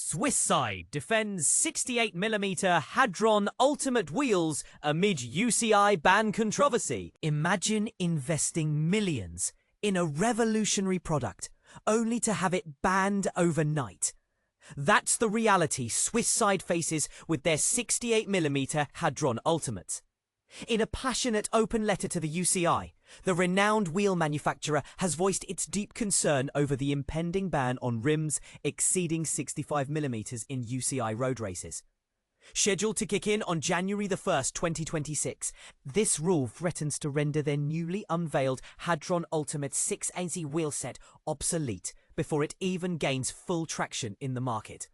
Swiss side defends 68mm Hadron Ultimate wheels amid UCI ban controversy. Imagine investing millions in a revolutionary product only to have it banned overnight. That's the reality Swiss side faces with their 68mm Hadron Ultimate. In a passionate open letter to the UCI, the renowned wheel manufacturer has voiced its deep concern over the impending ban on rims exceeding 65mm in UCI road races. Scheduled to kick in on January 1st, 2026, this rule threatens to render their newly unveiled Hadron Ultimate 680 wheel set obsolete before it even gains full traction in the market.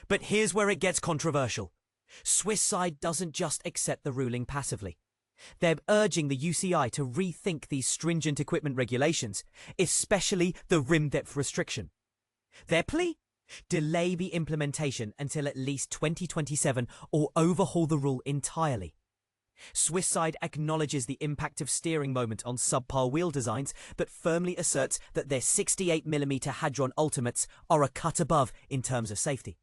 But here's where it gets controversial. Swiss side doesn't just accept the ruling passively. They're urging the UCI to rethink these stringent equipment regulations, especially the rim depth restriction. Their plea? Delay the implementation until at least 2027 or overhaul the rule entirely. Swiss side acknowledges the impact of steering moment on subpar wheel designs, but firmly asserts that their 68mm Hadron Ultimates are a cut above in terms of safety.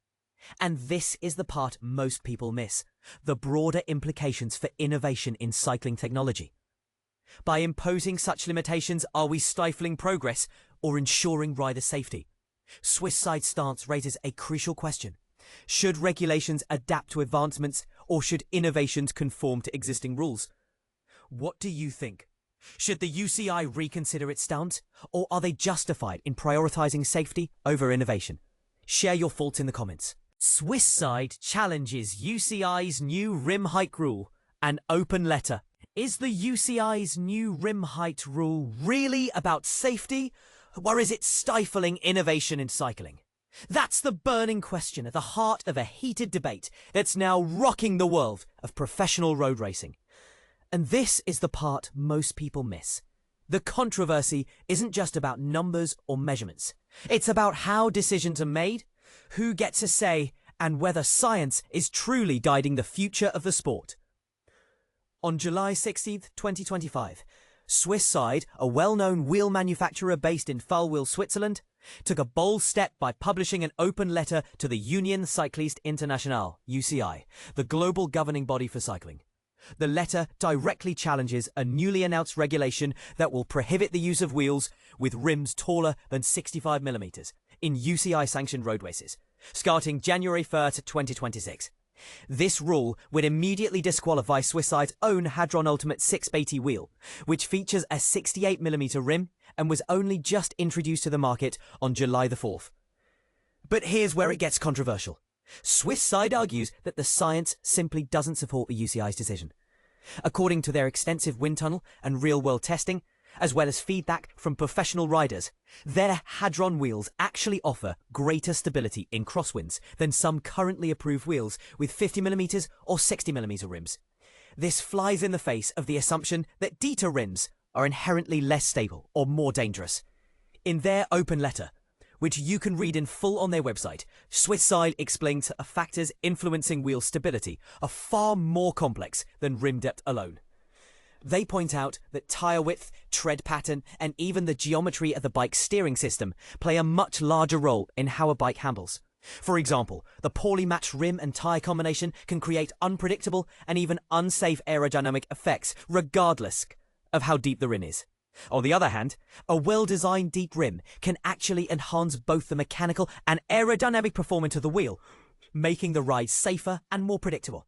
And this is the part most people miss, the broader implications for innovation in cycling technology. By imposing such limitations, are we stifling progress or ensuring rider safety? Swiss side's stance raises a crucial question. Should regulations adapt to advancements, or should innovations conform to existing rules? What do you think? Should the UCI reconsider its stance, or are they justified in prioritizing safety over innovation? Share your thoughts in the comments. Swiss side challenges UCI's new rim height rule. An open letter. Is the UCI's new rim height rule really about safety, or is it stifling innovation in cycling? That's the burning question at the heart of a heated debate that's now rocking the world of professional road racing. And this is the part most people miss. The controversy isn't just about numbers or measurements. It's about how decisions are made, who gets a say, and whether science is truly guiding the future of the sport. On July 16th, 2025, Swiss side, a well-known wheel manufacturer based in Fahlwil, Switzerland, took a bold step by publishing an open letter to the Union Cycliste Internationale, UCI, the global governing body for cycling. The letter directly challenges a newly announced regulation that will prohibit the use of wheels with rims taller than 65mm in UCI-sanctioned road races, starting January 1st, 2026. This rule would immediately disqualify Swiss side's own Hadron Ultimate 680 wheel, which features a 68mm rim and was only just introduced to the market on July 4th. But here's where it gets controversial. Swiss side argues that the science simply doesn't support the UCI's decision. According to their extensive wind tunnel and real-world testing, as well as feedback from professional riders, their Hadron wheels actually offer greater stability in crosswinds than some currently approved wheels with 50mm or 60mm rims. This flies in the face of the assumption that Dieter rims are inherently less stable or more dangerous. In their open letter, which you can read in full on their website, Swiss side explains that factors influencing wheel stability are far more complex than rim depth alone. They point out that tyre width, tread pattern, and even the geometry of the bike's steering system play a much larger role in how a bike handles. For example, the poorly matched rim and tyre combination can create unpredictable and even unsafe aerodynamic effects regardless of how deep the rim is. On the other hand, a well-designed deep rim can actually enhance both the mechanical and aerodynamic performance of the wheel, making the ride safer and more predictable.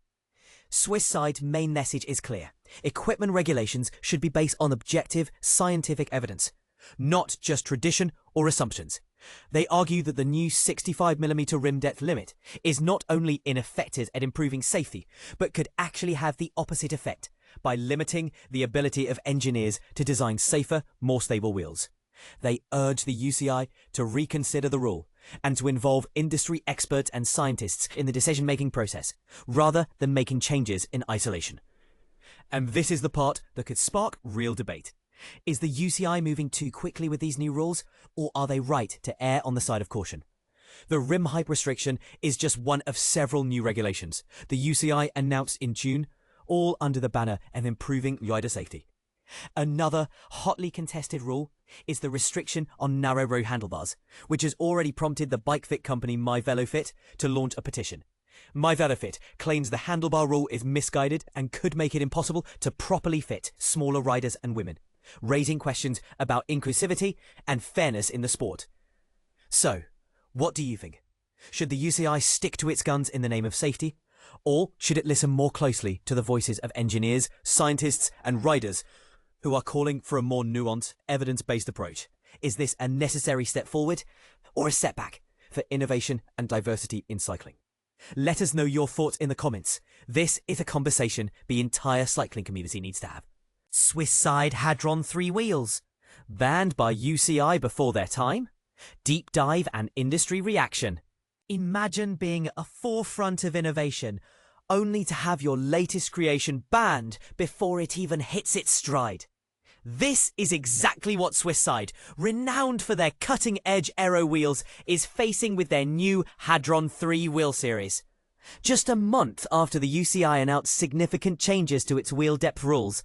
Swiss side's main message is clear. Equipment regulations should be based on objective, scientific evidence, not just tradition or assumptions. They argue that the new 65mm rim depth limit is not only ineffective at improving safety, but could actually have the opposite effect by limiting the ability of engineers to design safer, more stable wheels. They urge the UCI to reconsider the rule and to involve industry experts and scientists in the decision-making process, rather than making changes in isolation. And this is the part that could spark real debate. Is the UCI moving too quickly with these new rules, or are they right to err on the side of caution? The rim height restriction is just one of several new regulations the UCI announced in June, all under the banner of improving rider safety. Another hotly contested rule is the restriction on narrow row handlebars, which has already prompted the bike fit company MyVeloFit to launch a petition. MyVeloFit claims the handlebar rule is misguided and could make it impossible to properly fit smaller riders and women, raising questions about inclusivity and fairness in the sport. So, what do you think? Should the UCI stick to its guns in the name of safety? Or should it listen more closely to the voices of engineers, scientists, and riders who are calling for a more nuanced, evidence-based approach? Is this a necessary step forward or a setback for innovation and diversity in cycling? Let us know your thoughts in the comments. This is a conversation the entire cycling community needs to have. Swiss side Hadron 3 wheels. Banned by UCI before their time? Deep dive and industry reaction. Imagine being at the forefront of innovation, only to have your latest creation banned before it even hits its stride. This is exactly what Swiss side, renowned for their cutting-edge aero wheels, is facing with their new Hadron 3 wheel series. Just a month after the UCI announced significant changes to its wheel depth rules,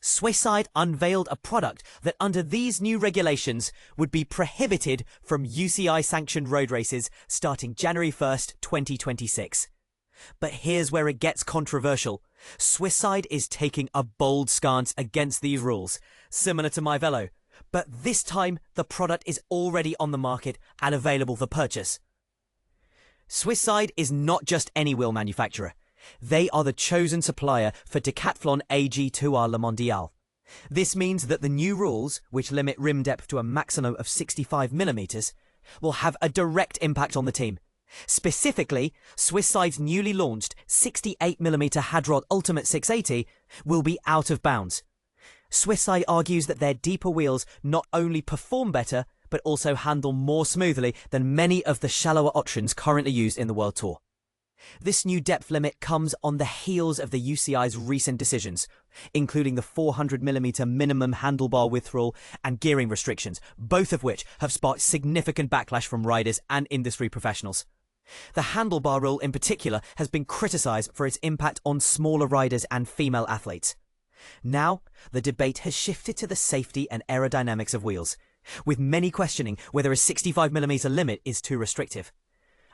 Swiss side unveiled a product that under these new regulations would be prohibited from UCI-sanctioned road races starting January 1st, 2026. But here's where it gets controversial. Swiss side is taking a bold stance against these rules, similar to MyVelo, but this time the product is already on the market and available for purchase. Swiss side is not just any wheel manufacturer. They are the chosen supplier for Decathlon AG2R Le Mondial. This means that the new rules, which limit rim depth to a maximum of 65mm, will have a direct impact on the team. Specifically, Swiss side's newly launched 68mm Hadron Ultimate 680 will be out of bounds. Swiss side argues that their deeper wheels not only perform better, but also handle more smoothly than many of the shallower options currently used in the World Tour. This new depth limit comes on the heels of the UCI's recent decisions, including the 400mm minimum handlebar width rule and gearing restrictions, both of which have sparked significant backlash from riders and industry professionals. The handlebar rule in particular has been criticised for its impact on smaller riders and female athletes. Now, the debate has shifted to the safety and aerodynamics of wheels, with many questioning whether a 65mm limit is too restrictive.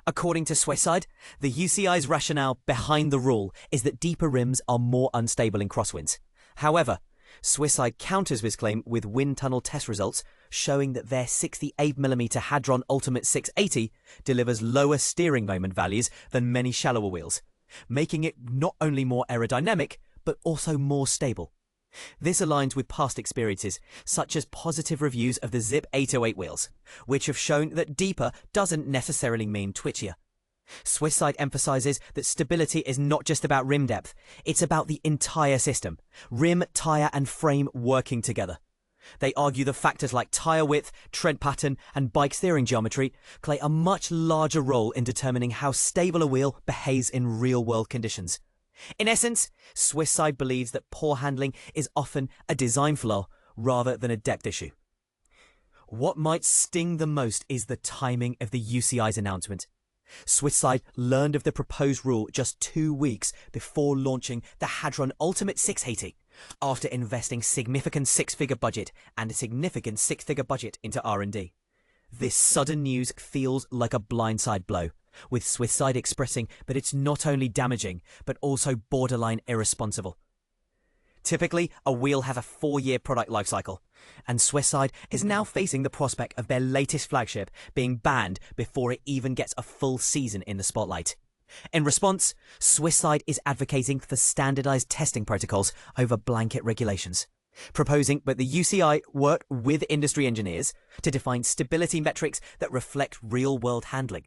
According to Swiss side, the UCI's rationale behind the rule is that deeper rims are more unstable in crosswinds. However, Swiss side counters this claim with wind tunnel test results showing that their 68mm Hadron Ultimate 680 delivers lower steering moment values than many shallower wheels, making it not only more aerodynamic, but also more stable. This aligns with past experiences, such as positive reviews of the Zip 808 wheels, which have shown that deeper doesn't necessarily mean twitchier. Swiss side emphasises that stability is not just about rim depth, it's about the entire system, rim, tyre and frame working together. They argue that factors like tyre width, tread pattern and bike steering geometry play a much larger role in determining how stable a wheel behaves in real-world conditions. In essence, Swiss side believes that poor handling is often a design flaw rather than a depth issue. What might sting the most is the timing of the UCI's announcement. Swiss side learned of the proposed rule just 2 weeks before launching the Hadron Ultimate 680, after investing significant six-figure budget and a significant six-figure budget into R&D. This sudden news feels like a blindside blow, with Swiss side expressing that it's not only damaging, but also borderline irresponsible. Typically, a wheel has a 4-year product lifecycle, and Swiss side is now facing the prospect of their latest flagship being banned before it even gets a full season in the spotlight. In response, Swiss side is advocating for standardized testing protocols over blanket regulations, proposing that the UCI work with industry engineers to define stability metrics that reflect real-world handling.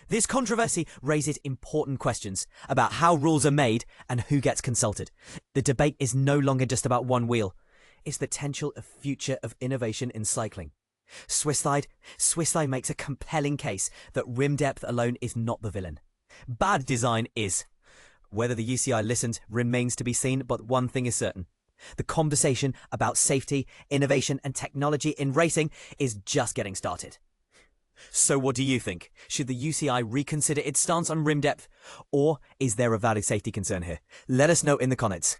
This controversy raises important questions about how rules are made and who gets consulted. The debate is no longer just about one wheel. It's the potential of future of innovation in cycling. Swiss side makes a compelling case that rim depth alone is not the villain. Bad design is. Whether the UCI listens remains to be seen, but one thing is certain. The conversation about safety, innovation and technology in racing is just getting started. So what do you think? Should the UCI reconsider its stance on rim depth? Or is there a valid safety concern here? Let us know in the comments.